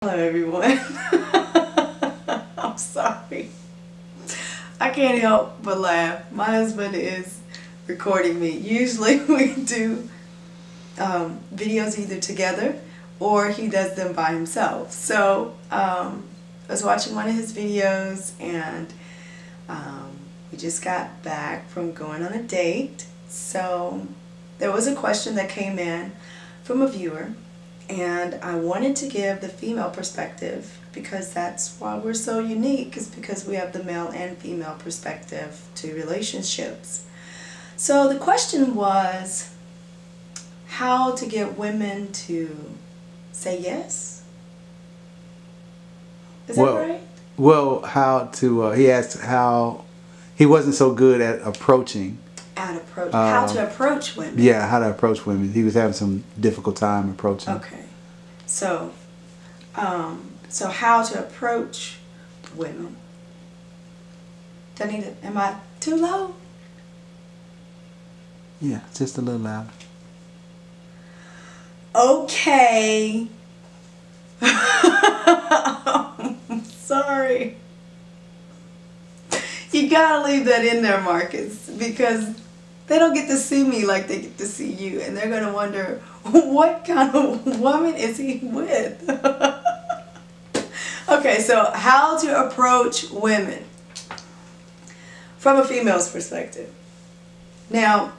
Hello everyone. I'm sorry. I can't help but laugh. My husband is recording me. Usually we do videos either together or he does them by himself. So I was watching one of his videos and we just got back from going on a date. So there was a question that came in from a viewer. And I wanted to give the female perspective because that's why we're so unique, is because we have the male and female perspective to relationships. So the question was how to get women to say yes? Is that right? Well, how to, he asked how he wasn't so good at approaching. How to approach women. Yeah, how to approach women. He was having some difficult time approaching. Okay. So, so how to approach women. Am I too low? Yeah, just a little louder. Okay. Sorry. You gotta leave that in there, Marcus, because they don't get to see me like they get to see you, and they're gonna wonder what kind of woman is he with. Okay, so how to approach women from a female's perspective. Now,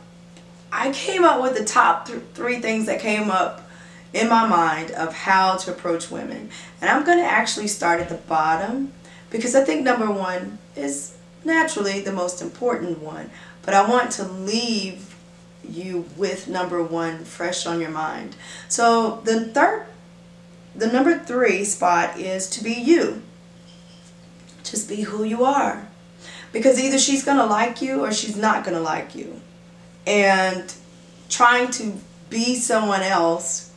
I came up with the top three things that came up in my mind of how to approach women, and I'm going to actually start at the bottom because I think number one is naturally the most important one, but I want to leave you with number one fresh on your mind. So the number three spot is to be you. Just be who you are, because either she's gonna like you or she's not gonna like you, and trying to be someone else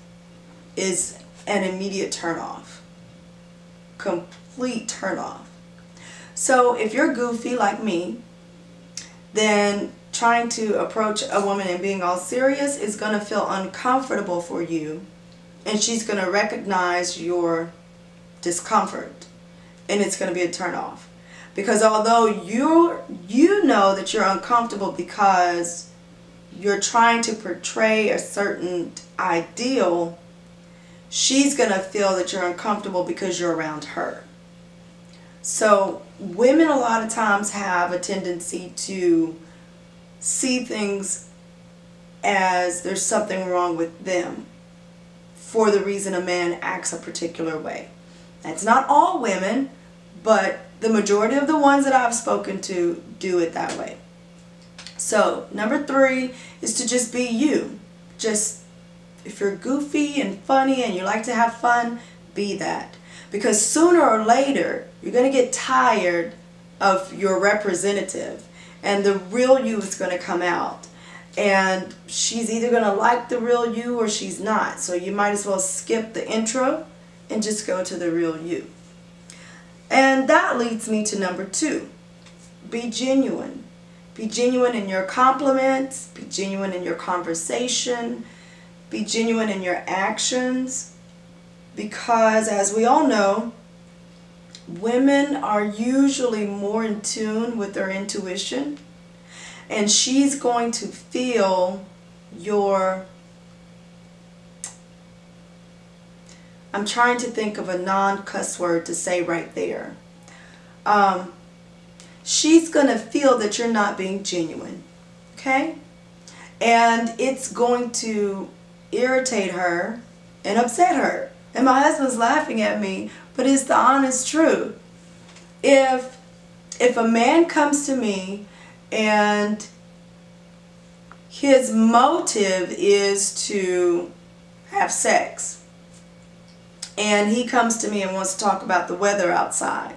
is an immediate turnoff, complete turnoff. So if you're goofy like me, then trying to approach a woman and being all serious is going to feel uncomfortable for you, and she's going to recognize your discomfort, and it's going to be a turnoff. Because although you know that you're uncomfortable because you're trying to portray a certain ideal, she's going to feel that you're uncomfortable because you're around her. So women a lot of times have a tendency to see things as there's something wrong with them for the reason a man acts a particular way. That's not all women, but the majority of the ones that I've spoken to do it that way. So number three is to just be you. Just, if you're goofy and funny and you like to have fun, be that. Because sooner or later, you're going to get tired of your representative, and the real you is going to come out. And she's either going to like the real you or she's not. So you might as well skip the intro and just go to the real you. And that leads me to number two. Be genuine. Be genuine in your compliments. Be genuine in your conversation. Be genuine in your actions. Because as we all know, women are usually more in tune with their intuition, and she's going to feel your, I'm trying to think of a non-cuss word to say right there. She's going to feel that you're not being genuine, okay? And it's going to irritate her and upset her. And my husband's laughing at me, but it's the honest truth. If a man comes to me and his motive is to have sex, and he comes to me and wants to talk about the weather outside,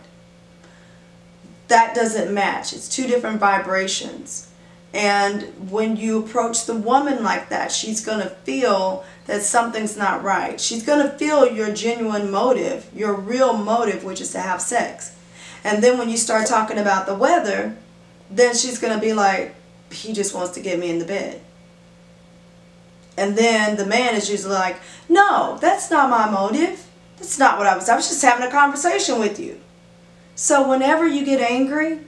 that doesn't match. It's two different vibrations. And when you approach the woman like that, she's going to feel that something's not right. She's going to feel your genuine motive, your real motive, which is to have sex. And then when you start talking about the weather, then she's going to be like, he just wants to get me in the bed. And then the man is usually like, no, that's not my motive. That's not what I was just having a conversation with you. So whenever you get angry,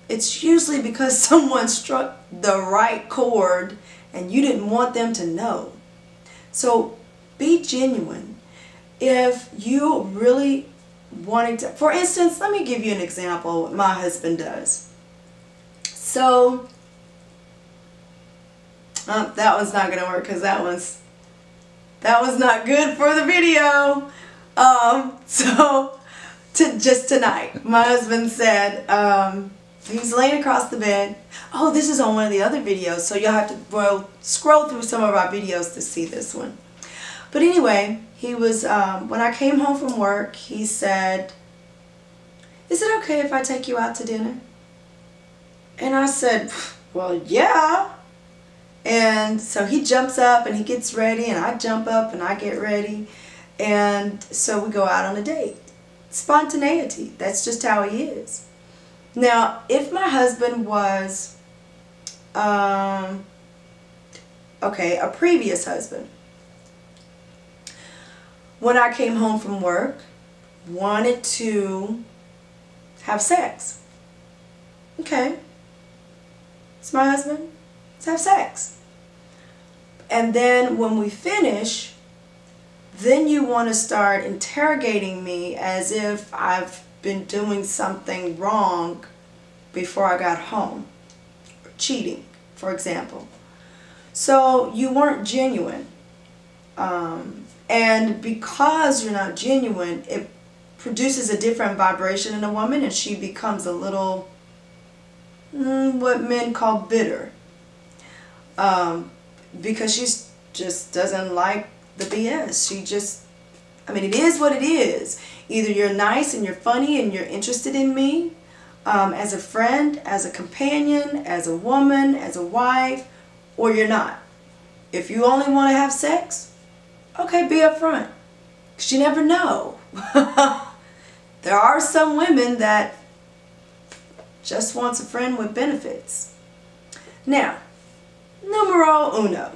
it's usually because someone struck the right chord and you didn't want them to know. So be genuine. If you really wanting to, for instance, let me give you an example what my husband does. So that one's not going to work because that was not good for the video. Just tonight, my husband said, he's laying across the bed. Oh, this is on one of the other videos, so you'll have to scroll through some of our videos to see this one. But anyway, he was, when I came home from work, he said, is it okay if I take you out to dinner? And I said, well, yeah. And so he jumps up and he gets ready, and I jump up and I get ready. And so we go out on a date. Spontaneity. That's just how he is. Now, if my husband was, a previous husband, when I came home from work, wanted to have sex. Okay. It's my husband. Let's have sex. And then when we finish, then you want to start interrogating me as if I've been doing something wrong before I got home. Or cheating, for example. So you weren't genuine. And because you're not genuine, it produces a different vibration in a woman, and she becomes a little, what men call bitter. Because she just doesn't like the BS. She just, it is what it is. Either you're nice and you're funny and you're interested in me as a friend, as a companion, as a woman, as a wife, or you're not. If you only want to have sex, okay, be upfront. Because you never know. There are some women that just wants a friend with benefits. Now, numero uno,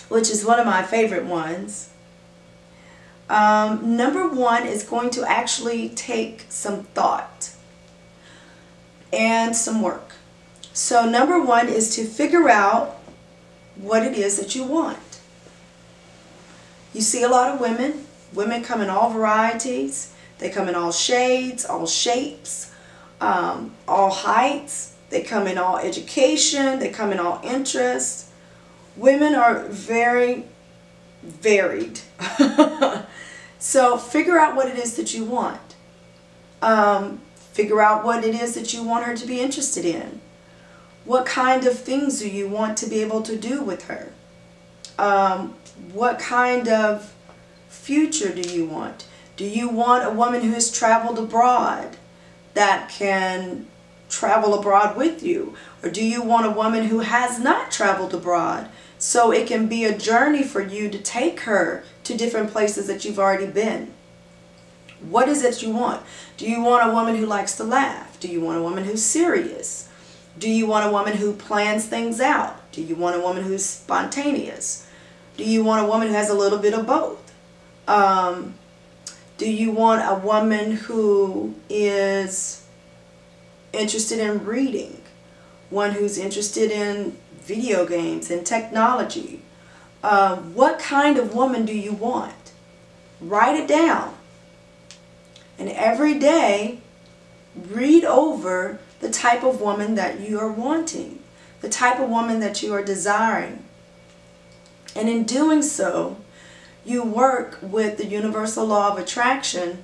which is one of my favorite ones. Number one is going to actually take some thought and some work. So number one is to figure out what it is that you want. You see a lot of women. Women come in all varieties. They come in all shades, all shapes, all heights. They come in all education. They come in all interests. Women are very varied. So figure out what it is that you want. Figure out what it is that you want her to be interested in. What kind of things do you want to be able to do with her? What kind of future do you want? Do you want a woman who has traveled abroad that can travel abroad with you? Or do you want a woman who has not traveled abroad so it can be a journey for you to take her to different places that you've already been? What is it you want? Do you want a woman who likes to laugh? Do you want a woman who's serious? Do you want a woman who plans things out? Do you want a woman who's spontaneous? Do you want a woman who has a little bit of both? Do you want a woman who is interested in reading? One who's interested in video games and technology? What kind of woman do you want? Write it down. And every day, read over the type of woman that you are wanting, the type of woman that you are desiring. And in doing so, you work with the universal law of attraction,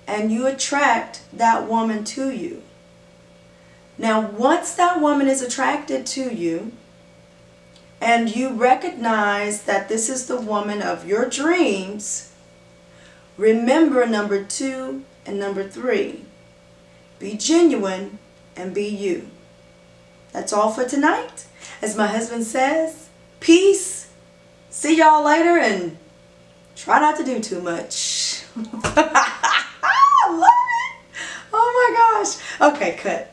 and you attract that woman to you. Now, once that woman is attracted to you, and you recognize that this is the woman of your dreams, remember number 2 and number 3. Be genuine and be you. That's all for tonight. As my husband says, peace. See y'all later, and try not to do too much. I love it. Oh my gosh. Okay, cut.